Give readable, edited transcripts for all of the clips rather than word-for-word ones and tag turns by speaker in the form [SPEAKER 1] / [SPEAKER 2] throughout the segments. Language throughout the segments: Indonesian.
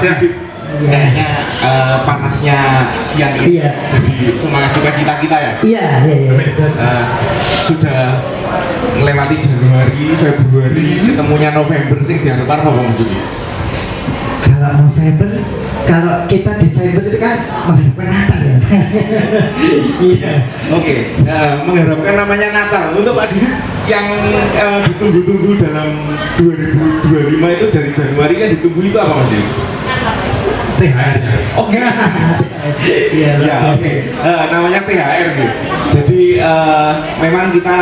[SPEAKER 1] kayaknya panasnya siang ini jadi semangat sukacita kita ya.
[SPEAKER 2] Iya.
[SPEAKER 1] Sudah melewati Januari, Februari, ketemunya November sih jangan lupa apa Mas Duki?
[SPEAKER 2] Kalau November, kalau kita Desember itu kan mengharapkan Natal ya. Iya.
[SPEAKER 1] Oke, mengharapkan namanya Natal. Untuk Pak Didit yang ditunggu-tunggu dalam 2025 itu dari Januari kan ditunggu itu apa Mas Didit?
[SPEAKER 3] THR-nya.
[SPEAKER 1] Oke. Ya, oke. Namanya THR gitu. Jadi memang kita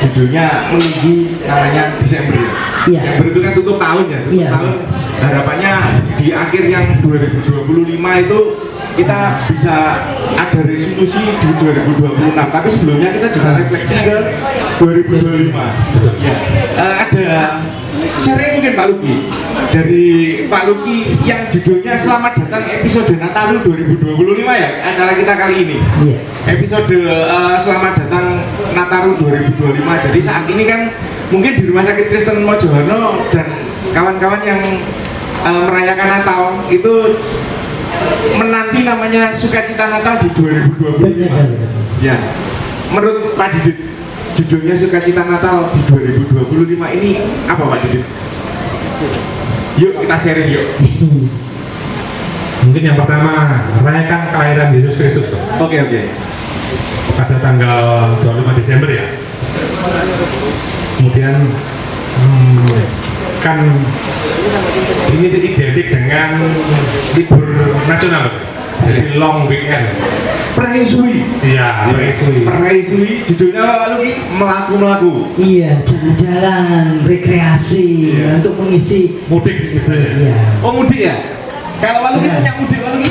[SPEAKER 1] judulnya menunggu namanya Desember ya. Desember itu kan tutup tahun ya, tutup tahun. Harapannya di akhir yang 2025 itu kita bisa ada resolusi di 2026. Tapi sebelumnya kita juga refleksi ke 2025. Ya, ada sharing mungkin Pak Luki dari Pak Luki yang judulnya Selamat Datang Episode Nataru 2025 ya acara kita kali ini. Episode Selamat Datang Nataru 2025. Jadi saat ini kan mungkin di Rumah Sakit Kristen Mojowono dan kawan-kawan yang merayakan Natal itu menanti namanya sukacita Natal di 2025. Ya, menurut Pak Didit judulnya sukacita Natal di 2025 ini apa Pak Didit? Yuk kita sharing yuk.
[SPEAKER 3] Mungkin yang pertama rayakan kelahiran Yesus Kristus.
[SPEAKER 1] Oke.
[SPEAKER 3] Pada tanggal 25 Desember ya. Kemudian kan ini identik dengan libur nasional, jadi long weekend.
[SPEAKER 1] Praisui.
[SPEAKER 3] Iya,
[SPEAKER 1] Praisui. Judulnya apa Luki? Melaku.
[SPEAKER 2] Iya, jalan-jalan, rekreasi untuk mengisi
[SPEAKER 3] mudik misalnya.
[SPEAKER 2] Iya.
[SPEAKER 1] Oh mudik ya? Kalau Pak Luki punya mudik Pak Luki?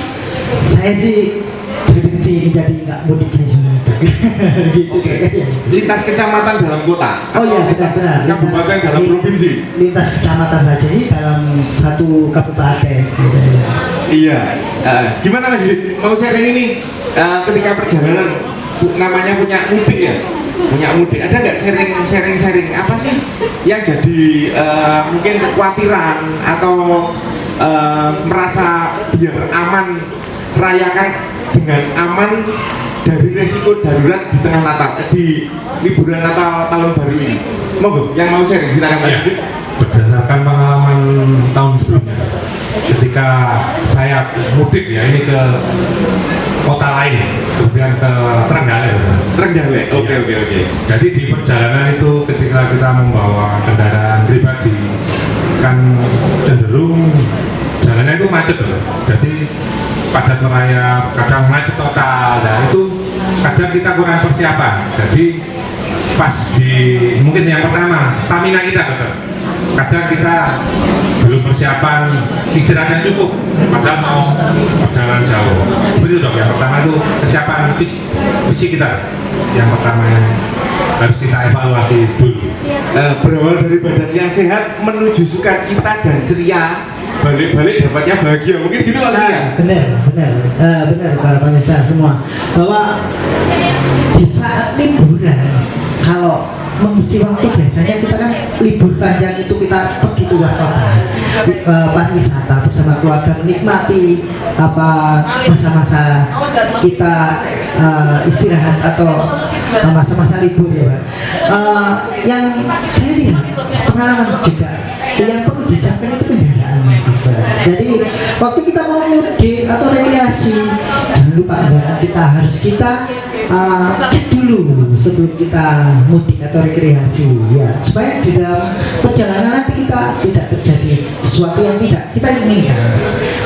[SPEAKER 2] Saya sih prediksi jadi nggak mudik saya gitu.
[SPEAKER 1] Lintas kecamatan dalam kota.
[SPEAKER 2] Oh iya, benar.
[SPEAKER 1] Kabupaten dalam provinsi.
[SPEAKER 2] Lintas kecamatan saja ini dalam satu kabupaten.
[SPEAKER 1] Iya. Gimana lagi? Mau sharing ini? Ketika perjalanan namanya punya mudik ya? Punya mudik. Ada nggak sharing apa sih yang jadi mungkin kekhawatiran atau merasa biar aman rayakan dengan aman dari resiko darurat di tengah Natal di liburan Natal tahun baru ini. Monggo yang mau sharing silakan Pak Didit.
[SPEAKER 3] Berdasarkan pengalaman tahun sebelumnya ketika saya mudik ya ini ke kota lain, kemudian ke Trenggalek. Oke. Jadi di perjalanan itu ketika kita membawa kendaraan pribadi kan cenderung jalannya itu macet loh. Jadi padat merayap, kadang macet total. Nah itu kadang kita kurang persiapan. Jadi pas di mungkin yang pertama stamina kita betul. Kadang kita belum persiapan istirahat yang cukup, padahal mau perjalanan jauh. Seperti itu dok. Yang pertama itu kesiapan fisik kita. Yang pertama yang harus kita evaluasi dulu.
[SPEAKER 1] Berawal dari badan yang sehat menuju sukacita dan ceria, balik-balik dapatnya bahagia. Mungkin gitu Pak Luki ya?
[SPEAKER 2] Benar para pemirsa semua, bahwa di saat liburan kalau mengisi waktu biasanya kita kan libur panjang itu kita pergi keluar kota, pariwisata bersama keluarga, menikmati masa-masa kita istirahat atau masa-masa libur ya Pak. Yang saya lihat pengalaman juga yang perlu disiapkan itu kendaraan. Jadi waktu kita mau mudik atau rekreasi, jangan lupa kita harus cek dulu sebelum kita mudik atau rekreasi ya, supaya di dalam perjalanan nanti kita tidak terjadi sesuatu yang tidak kita inginkan,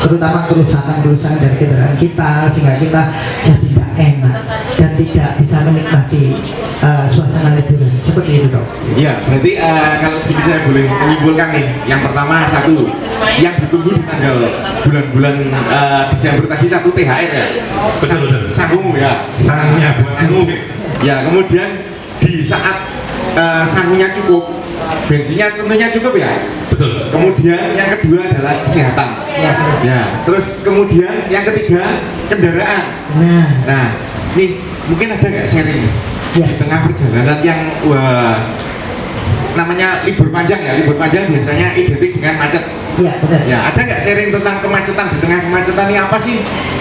[SPEAKER 2] terutama kerusakan dari kendaraan kita, sehingga kita jadi tidak enak dan tidak bisa menikmati suasana liburan seperti itu dok.
[SPEAKER 1] Iya, berarti kalau sedikit saya boleh menyimpulkan nih, yang pertama satu yang ditunggu di tanggal bulan-bulan Desember tadi satu THR ya.
[SPEAKER 3] Betul.
[SPEAKER 1] Sangung ya.
[SPEAKER 3] Sangungnya buat
[SPEAKER 1] sangung. Ya, kemudian di saat sangungnya cukup, bensinnya tentunya cukup ya.
[SPEAKER 3] Betul.
[SPEAKER 1] Kemudian yang kedua adalah kesehatan. Ya. Terus kemudian yang ketiga kendaraan. Nah, nih mungkin ada nggak sharing di tengah perjalanan yang namanya libur panjang ya. Libur panjang biasanya identik dengan macet.
[SPEAKER 2] Iya benar.
[SPEAKER 1] Ya, ada nggak sharing tentang kemacetan di tengah kemacetan ini apa sih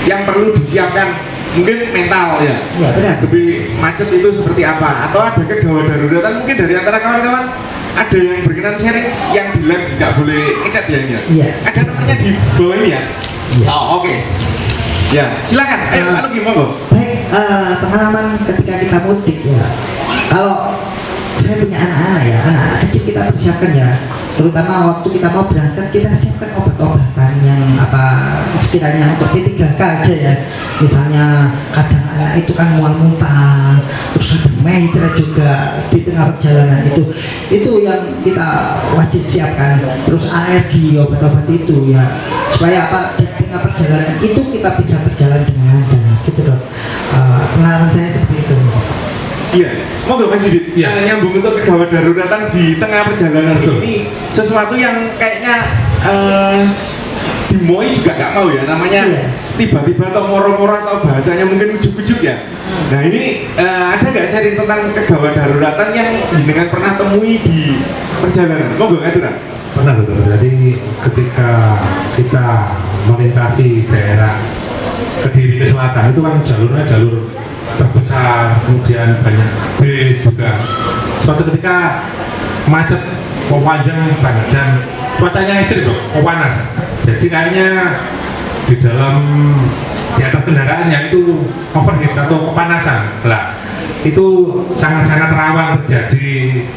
[SPEAKER 1] yang perlu disiapkan? Mungkin mental ya.
[SPEAKER 2] Iya benar.
[SPEAKER 1] Lebih macet itu seperti apa? Atau ada kegawat daruratan mungkin dari antara kawan-kawan ada yang berkenan sharing yang di live juga boleh ngechat ya ini ya?
[SPEAKER 2] Iya.
[SPEAKER 1] Ada namanya di bawah ini ya?
[SPEAKER 2] Iya.
[SPEAKER 1] Oh oke. Ya silakan. Ayo lalu gimana?
[SPEAKER 2] Baik, pengalaman ketika kita mudik ya. Kalau saya punya anak-anak ya, anak-anak kecil kita persiapkan ya. Terutama waktu kita mau berangkat kita siapkan obat-obatan yang apa sekiranya untuk P3K aja ya. Misalnya kadang anak itu kan mual muntah, terus kadang mencret juga di tengah perjalanan itu yang kita wajib siapkan. Terus alergi obat-obat itu ya supaya apa di tengah perjalanan itu kita bisa berjalan dengan lancar gitu dok. Pengalaman saya seperti itu.
[SPEAKER 1] Iya, monggo Mas Didit.
[SPEAKER 3] Iya.
[SPEAKER 1] Nyambung untuk kegawat daruratan di tengah perjalanan
[SPEAKER 3] Betul.
[SPEAKER 1] ini sesuatu yang kayaknya dimoi juga nggak mau ya, namanya
[SPEAKER 2] Iya.
[SPEAKER 1] tiba-tiba atau moro-moro atau bahasanya mungkin ujuk-ujuk ya. Nah ini ada nggak sharing tentang kegawat daruratan yang jenengan pernah temui di perjalanan? Monggo aturan.
[SPEAKER 3] Pernah betul. Jadi ketika kita melintasi daerah Kediri ke selatan itu kan jalurnya jalur terbesar, kemudian banyak bis juga. Suatu ketika macet, panjang banget dan cuacanya ekstrim bro, panas. Jadi kayaknya di atas kendaraannya itu overheat atau kepanasan. Lah, itu sangat-sangat rawan terjadi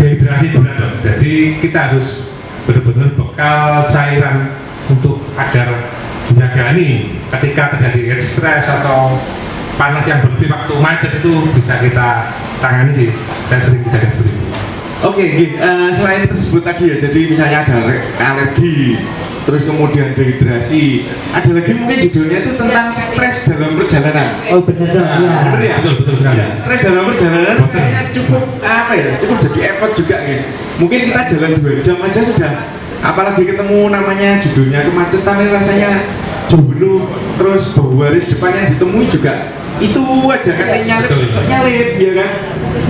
[SPEAKER 3] dehidrasi berat bro. Jadi kita harus benar-benar bekal cairan untuk agar menjagani ketika terjadi heat stress atau panas yang berlebih waktu macet itu bisa kita tangani sih. Saya sering kejadian seperti itu.
[SPEAKER 1] Oke, selain tersebut tadi ya, jadi misalnya ada alergi, terus kemudian dehidrasi, ada lagi mungkin judulnya itu tentang stres dalam perjalanan.
[SPEAKER 2] Oh benar dok.
[SPEAKER 1] Nah,
[SPEAKER 2] Ya.
[SPEAKER 1] bener ya?
[SPEAKER 3] Betul sekali.
[SPEAKER 1] Ya, stres dalam perjalanan
[SPEAKER 3] Bosan.
[SPEAKER 1] kayaknya cukup apa ya? Cukup jadi effort juga nih. Mungkin kita jalan 2 jam aja sudah, apalagi ketemu namanya judulnya kemacetan ini rasanya jenuh, terus bau waris depannya ditemui juga. Itu aja kan nyalip,
[SPEAKER 3] Betul.
[SPEAKER 1] besok nyalip, ya kan?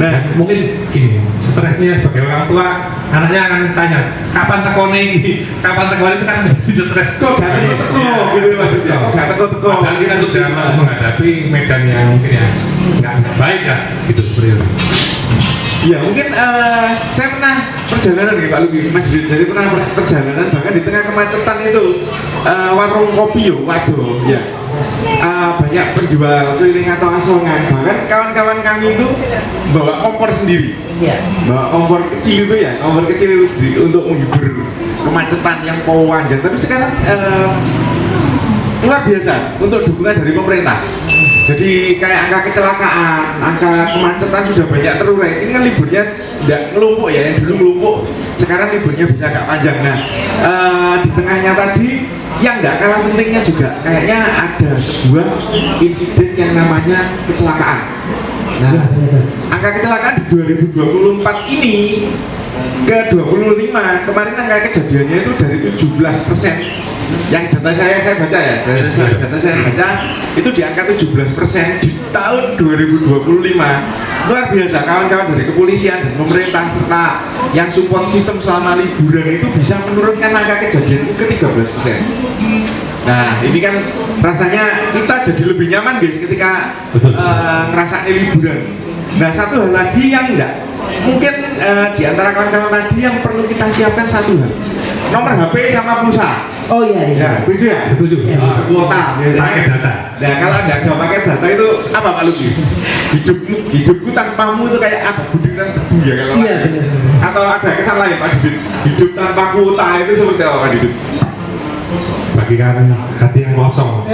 [SPEAKER 1] Nah,
[SPEAKER 3] Dan mungkin gini, stresnya sebagai orang tua, anaknya akan tanya, kapan tekone ini? Kapan tekone itu kan menjadi stres.
[SPEAKER 1] kok gak teko-teko gitu maksudnya? Kok gak teko-teko?
[SPEAKER 3] Padahal kita sudah menghadapi medan yang mungkin ya nggak baik ya, gitu seperti itu.
[SPEAKER 1] Ya mungkin saya pernah perjalanan nih Pak Lugi, Mas Didit. Jadi pernah perjalanan bahkan di tengah kemacetan itu warung kopi yo, waduh ya. Banyak penjual keliling atau asongan, bahkan kawan-kawan kami itu bawa kompor sendiri.
[SPEAKER 2] Iya.
[SPEAKER 1] Bawa kompor kecil itu ya, kompor kecil itu untuk menghibur kemacetan yang panjang. Tapi sekarang luar biasa untuk dukungan dari pemerintah. Jadi kayak angka kecelakaan, angka kemacetan sudah banyak terurai. Ini kan liburnya tidak ngelumpuk ya, yang dulu ngelumpuk, sekarang liburnya bisa agak panjang. Nah, di tengahnya tadi yang nggak kalah pentingnya juga kayaknya ada sebuah insiden yang namanya kecelakaan. Nah, angka kecelakaan di 2024 ini ke 25, kemarin angka kejadiannya itu dari 17%. Yang data saya baca ya, data saya baca itu di angka 17% di tahun 2025. Luar biasa, kawan-kawan dari kepolisian dan pemerintah serta yang support sistem selama liburan itu bisa menurunkan angka kejadian itu ke 13%. Nah ini kan rasanya kita jadi lebih nyaman gitu ketika ngerasain liburan. Nah satu hal lagi yang enggak mungkin di antara kawan-kawan tadi yang perlu kita siapkan satu hal, nomor HP sama pulsa.
[SPEAKER 2] Oh iya iya.
[SPEAKER 1] Ya, setuju ya?
[SPEAKER 3] Setuju.
[SPEAKER 1] Kuota biasanya.
[SPEAKER 3] Pakai data.
[SPEAKER 1] Nah, kalau nggak ada pakai data itu apa Pak Lugi? Hidupku tanpamu itu kayak apa? Budiran debu ya kalau.
[SPEAKER 2] Iya benar.
[SPEAKER 1] Atau ada kesan lain Pak Didit? Hidup tanpa kuota itu seperti apa Pak Didit?
[SPEAKER 3] Bagikan hati yang kosong.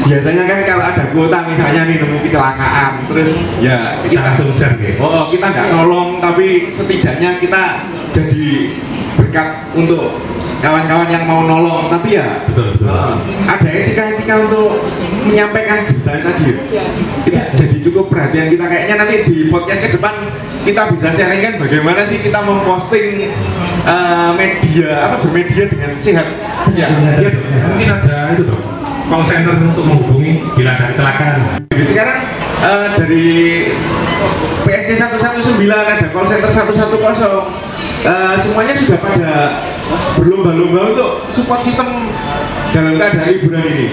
[SPEAKER 1] Biasanya kan kalau ada kuota misalnya nih nemu kecelakaan, terus ya kita
[SPEAKER 3] Langsung share gitu.
[SPEAKER 1] kita nggak nolong tapi setidaknya kita jadi berkat untuk kawan-kawan yang mau nolong, tapi ya
[SPEAKER 3] Betul.
[SPEAKER 1] ada etika-etika untuk menyampaikan berita tadi ya. Kita jadi cukup perhatian kita kayaknya nanti di podcast ke depan kita bisa sharing kan bagaimana sih kita memposting bermedia dengan sehat ya.
[SPEAKER 3] Iya dong, mungkin ada itu dong, call center untuk menghubungi bila ada kecelakaan.
[SPEAKER 1] Jadi sekarang dari PSC 119 ada call center 110, semuanya sudah pada berlomba-lomba untuk support sistem dalam keadaan liburan ini.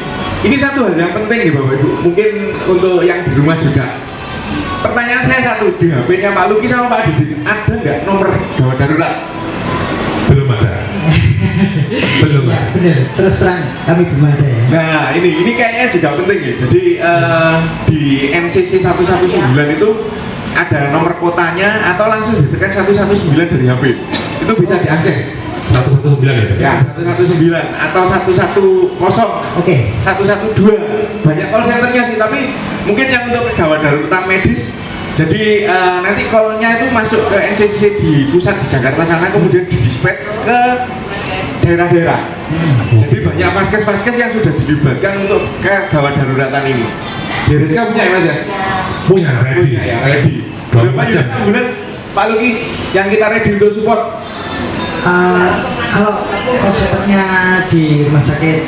[SPEAKER 1] Ini satu hal yang penting ya Bapak Ibu, mungkin untuk yang di rumah juga. Pertanyaan saya satu, di HP-nya Pak Luki sama Pak Didit ada nggak nomor gawat darurat?
[SPEAKER 3] Belum ada. Belum
[SPEAKER 2] Ya,
[SPEAKER 3] ada.
[SPEAKER 2] benar. Terus terang kami belum ada ya.
[SPEAKER 1] Nah ini kayaknya juga penting ya. Jadi di NCC 119 itu ada nomor kotanya atau langsung ditekan 119 dari HP. Itu bisa diakses.
[SPEAKER 3] 119 ya?
[SPEAKER 1] Ya, 119 atau 110,
[SPEAKER 2] Oke.
[SPEAKER 1] 112. Banyak call centernya sih, tapi mungkin yang untuk gawat darurat medis. Jadi nanti call-nya itu masuk ke NCC di pusat di Jakarta sana, kemudian didispatch ke daerah-daerah. Jadi banyak vaskes-vaskes yang sudah dilibatkan untuk ke gawat daruratan ini. DRSK punya ya Mas ya?
[SPEAKER 3] Punya, ready.
[SPEAKER 1] Punya ya, ready. Berapa unit ambulan Pak Luki yang kita ready untuk support?
[SPEAKER 2] Kalau konsernya di Rumah Sakit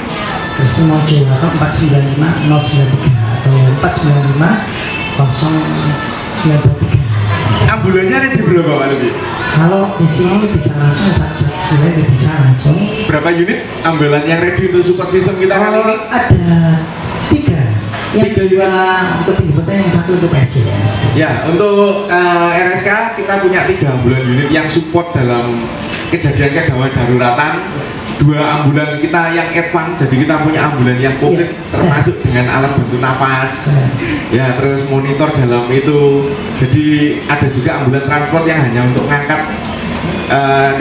[SPEAKER 2] Krisnomojo atau 495 093 atau 495 093.
[SPEAKER 1] Ambulannya ready berapa Pak Luki?
[SPEAKER 2] Kalau di sini bisa langsung 119 bisa langsung.
[SPEAKER 1] Berapa unit ambulan yang ready untuk support sistem kita kali
[SPEAKER 2] Kalau
[SPEAKER 1] ini?
[SPEAKER 2] ada 3, yang
[SPEAKER 1] 3
[SPEAKER 2] 2 untuk penjemputan, yang 1 untuk PSC ya.
[SPEAKER 1] Ya, untuk RSK kita punya 3 ambulan unit yang support dalam kejadian kegawat daruratan. 2 ambulan kita yang advance, jadi kita punya ambulan yang komplit termasuk dengan alat bantu nafas. Ya, terus monitor dalam itu. Jadi ada juga ambulan transport yang hanya untuk ngangkat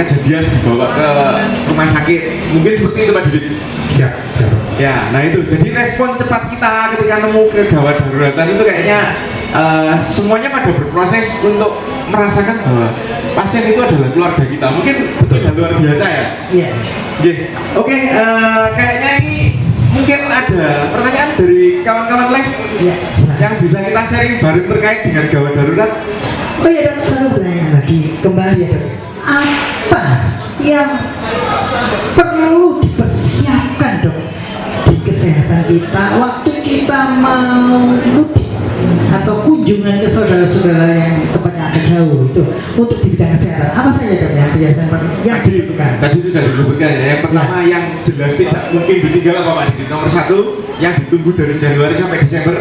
[SPEAKER 1] kejadian dibawa ke rumah sakit. Mungkin seperti itu Pak Didit.
[SPEAKER 3] Ya, ya.
[SPEAKER 1] Ya, nah itu jadi respon cepat kita ketika nemu kegawat daruratan itu kayaknya semuanya pada berproses untuk merasakan bahwa pasien itu adalah keluarga kita. Mungkin sudah luar biasa ya.
[SPEAKER 2] Iya.
[SPEAKER 1] Oke, kayaknya ini mungkin ada pertanyaan dari kawan-kawan live
[SPEAKER 2] Iya, silakan.
[SPEAKER 1] yang bisa kita sharing bareng terkait dengan gawat darurat.
[SPEAKER 2] Oh iya Dok, satu pertanyaan lagi kembali ya Dok. Apa yang perlu dipersiapkan Dok di kesehatan kita waktu kita mau mudik atau kunjungan ke saudara-saudara yang tempatnya agak jauh itu untuk di bidang kesehatan? Apa saja Dok yang biasanya yang diperlukan?
[SPEAKER 1] Tadi sudah disebutkan ya. Yang pertama yang jelas tidak mungkin ditinggal apa Pak Didit. Nomor 1 yang ditunggu dari Januari sampai Desember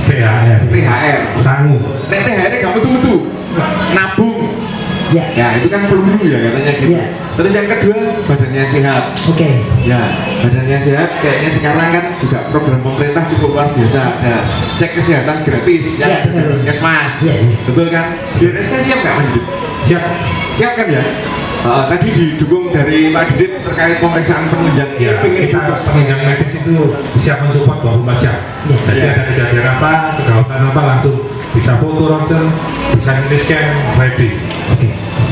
[SPEAKER 3] THR.
[SPEAKER 1] THR.
[SPEAKER 3] Sangu.
[SPEAKER 1] Nek THR gak metu-metu. Nabung.
[SPEAKER 2] Ya.
[SPEAKER 1] Ya, itu kan peluru ya katanya gitu.
[SPEAKER 2] Ya.
[SPEAKER 1] Terus yang kedua, badannya sehat.
[SPEAKER 2] Oke.
[SPEAKER 1] Ya, badannya sehat. Kayaknya sekarang kan juga program pemerintah cukup luar biasa. Ada cek kesehatan gratis yang
[SPEAKER 2] Ya,
[SPEAKER 1] ada di
[SPEAKER 2] benar.
[SPEAKER 1] puskesmas.
[SPEAKER 2] Ya, ya.
[SPEAKER 1] Betul kan? DRSK siap nggak Mas Didit?
[SPEAKER 3] Siap.
[SPEAKER 1] Siap kan ya? Tadi didukung dari Pak Didit terkait pemeriksaan penunjang.
[SPEAKER 3] Ya,
[SPEAKER 1] Pengen
[SPEAKER 3] kita
[SPEAKER 1] butuh
[SPEAKER 3] penunjang medis itu siap mensupport 24 jam.
[SPEAKER 2] Ya.
[SPEAKER 3] Jadi
[SPEAKER 1] Ya.
[SPEAKER 3] ada kejadian apa, kegawatan apa langsung bisa foto ronsen, bisa scan, ready.
[SPEAKER 2] Oke.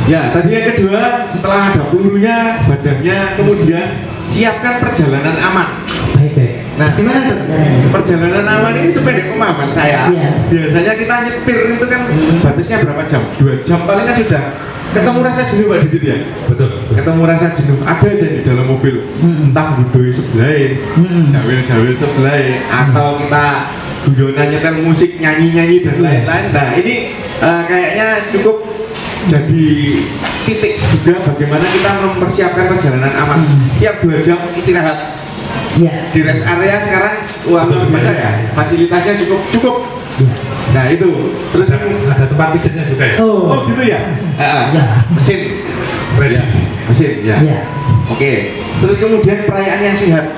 [SPEAKER 1] Ya, tadi yang kedua, setelah ada pelurunya, badannya, kemudian siapkan perjalanan aman.
[SPEAKER 2] Baik.
[SPEAKER 1] Nah,
[SPEAKER 2] Gimana Dok?
[SPEAKER 1] perjalanan aman ini sepeda pemahaman saya.
[SPEAKER 2] Iya.
[SPEAKER 1] Biasanya kita nyetir itu kan batasnya berapa jam? 2 jam paling kan sudah ketemu rasa jenuh Pak Didit ya.
[SPEAKER 3] Betul.
[SPEAKER 1] Ketemu rasa jenuh ada aja di dalam mobil. Entah budoi sebelah, jawil-jawil sebelah, atau kita guyonan nyetel musik, nyanyi-nyanyi dan lain-lain. Nah, ini kayaknya cukup jadi titik juga bagaimana kita mempersiapkan perjalanan aman. Tiap 2 jam istirahat.
[SPEAKER 2] Iya.
[SPEAKER 1] Di rest area sekarang luar biasa ya, fasilitasnya cukup.
[SPEAKER 2] Iya.
[SPEAKER 1] Nah itu, terus
[SPEAKER 3] Ada tempat pijatnya juga ya.
[SPEAKER 1] oh gitu ya.
[SPEAKER 2] Ya.
[SPEAKER 1] Mesin,
[SPEAKER 3] Ready.
[SPEAKER 1] ya. Mesin ya.
[SPEAKER 2] Iya.
[SPEAKER 1] Oke. Terus kemudian perayaan yang sehat.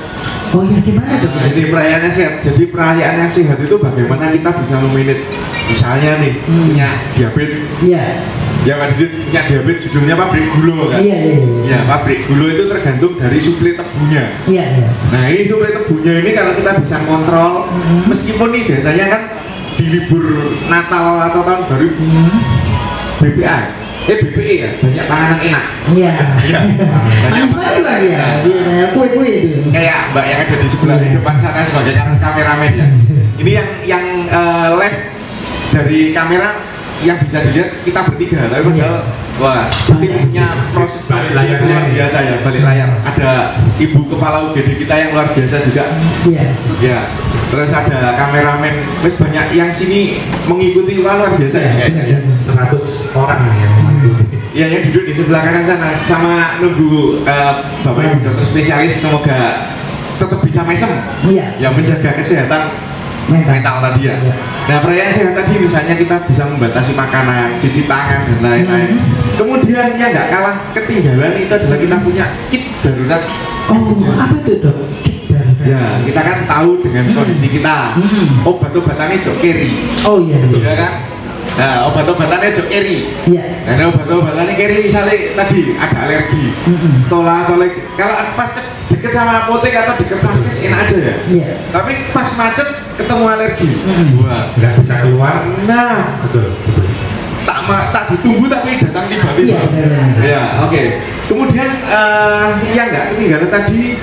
[SPEAKER 2] Oh ya, gimana Dok?
[SPEAKER 1] Nah, ini perayaan yang sehat. Jadi perayaan yang sehat itu bagaimana kita bisa memanage. Misalnya nih punya diabetes.
[SPEAKER 2] Iya.
[SPEAKER 1] Ya Pak Didit punya diabetes, judulnya pabrik gula kan.
[SPEAKER 2] Iya.
[SPEAKER 1] Ya pabrik gula itu tergantung dari suplai tebunya.
[SPEAKER 2] Iya.
[SPEAKER 1] Nah ini suplai tebunya ini kalau kita bisa kontrol, meskipun nih biasanya kan di libur Natal atau tahun baru BPE ya, banyak panganan enak.
[SPEAKER 2] Iya.
[SPEAKER 1] Iya. Banyak
[SPEAKER 2] Manis lagi ya. Biasanya kue-kue itu.
[SPEAKER 1] kayak mbak yang ada di sebelah di depan sana sebagai kameramen ya. Ini yang live dari kamera yang bisa dilihat kita bertiga, tapi padahal wah timnya proses
[SPEAKER 3] Balik layar
[SPEAKER 1] luar biasa ya, balik layar. Ada ibu kepala UGD kita yang luar biasa juga.
[SPEAKER 2] Iya.
[SPEAKER 1] Ya, terus ada kameramen, terus banyak yang sini mengikuti luar biasa ya kayaknya ya.
[SPEAKER 3] 100 orang yang mengikuti.
[SPEAKER 1] Ya, yang duduk di sebelah kanan sana sama nunggu Bapak Ibu dokter spesialis, semoga tetap bisa mesem yang menjaga kesehatan mental tadi ya. Nah, perayaan sehat tadi misalnya kita bisa membatasi makanan, cuci tangan dan lain-lain. Kemudian yang nggak kalah ketinggalan itu adalah kita punya kit darurat.
[SPEAKER 2] Apa itu dok?
[SPEAKER 1] Ya, kita kan tahu dengan kondisi kita, obat-obatannya jok carry.
[SPEAKER 2] Oh iya.
[SPEAKER 1] Ya kan? Nah, obat-obatannya jok carry.
[SPEAKER 2] Iya.
[SPEAKER 1] Nah, obat-obatannya carry misalnya tadi ada alergi, tolak kalau pas deket sama apotek atau deket vaskes enak aja ya.
[SPEAKER 2] Iya.
[SPEAKER 1] Tapi pas macet ketemu alergi, wah
[SPEAKER 3] Nggak bisa keluar.
[SPEAKER 1] nah
[SPEAKER 3] Betul.
[SPEAKER 1] tak ditunggu tapi datang tiba-tiba. Ya, oke. Kemudian yang nggak ketinggalan tadi,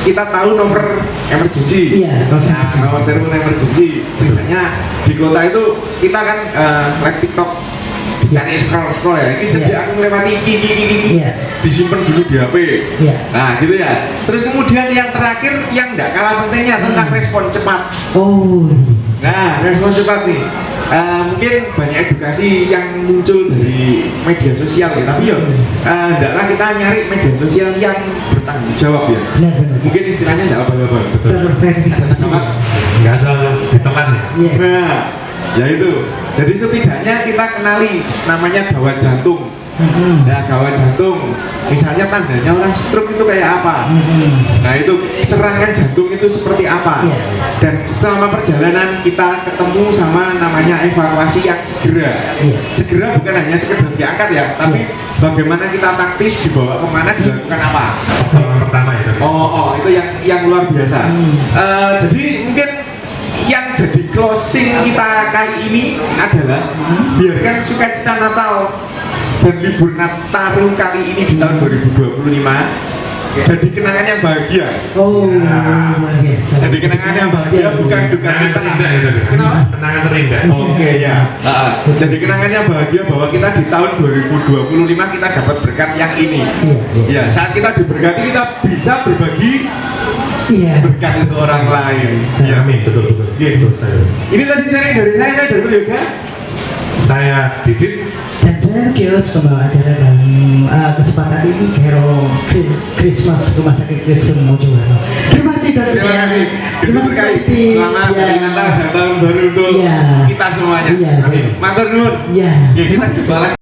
[SPEAKER 1] kita tahu nomor emergency.
[SPEAKER 2] Iya.
[SPEAKER 1] Nah, nomor telepon emergency. Misalnya di kota itu kita kan live TikTok, cari scroll ya. Ini jadi aku melewati iki. Disimpan dulu di HP. Nah, gitu ya. Terus kemudian yang terakhir yang nggak kalah pentingnya tentang respon cepat. Nah, respon cepat nih. Mungkin banyak edukasi yang muncul dari media sosial ya, tapi ya hendaklah kita nyari media sosial yang bertanggung jawab ya. Mungkin istilahnya tidak apa-apa.
[SPEAKER 3] Nggak asal ditelan ya.
[SPEAKER 1] Nah, ya itu. Jadi setidaknya kita kenali namanya gawat jantung. Nah, gawat jantung, misalnya tandanya orang stroke itu kayak apa? Nah, itu serangan jantung itu seperti apa? Dan selama perjalanan kita ketemu sama namanya evakuasi yang segera. Segera bukan hanya sekedar diangkat ya, tapi bagaimana kita taktis, dibawa kemana, dilakukan apa?
[SPEAKER 3] Pertolongan pertama itu.
[SPEAKER 1] Itu yang luar biasa. Jadi mungkin yang jadi closing kita kali ini adalah biarkan sukacita Natal dan libur Nataru kali ini di tahun 2025 jadi kenangan yang bahagia. Jadi kenangan yang bahagia, bukan duka cita.
[SPEAKER 3] Kenapa? Kenangan terindah.
[SPEAKER 1] Oke ya. Jadi kenangan yang bahagia bahwa kita di tahun 2025 kita dapat berkat yang ini. Ya, saat kita diberkati kita bisa berbagi berkat untuk orang lain.
[SPEAKER 3] Ya, amin, betul.
[SPEAKER 1] Gitu. Ini tadi sharing dari saya Dr. Yoga.
[SPEAKER 3] Saya Didit.
[SPEAKER 2] Dan saya Kios, pembawa acara dan kesempatan ini Hero Christmas Rumah Sakit Kristen Mojokerto. Terima kasih Dr.
[SPEAKER 1] Terima kasih. Terima kasih. Selamat hari Natal dan tahun baru untuk kita semuanya.
[SPEAKER 3] Amin.
[SPEAKER 1] Matur nuwun.
[SPEAKER 2] Iya.
[SPEAKER 1] Ya, kita jumpa lagi.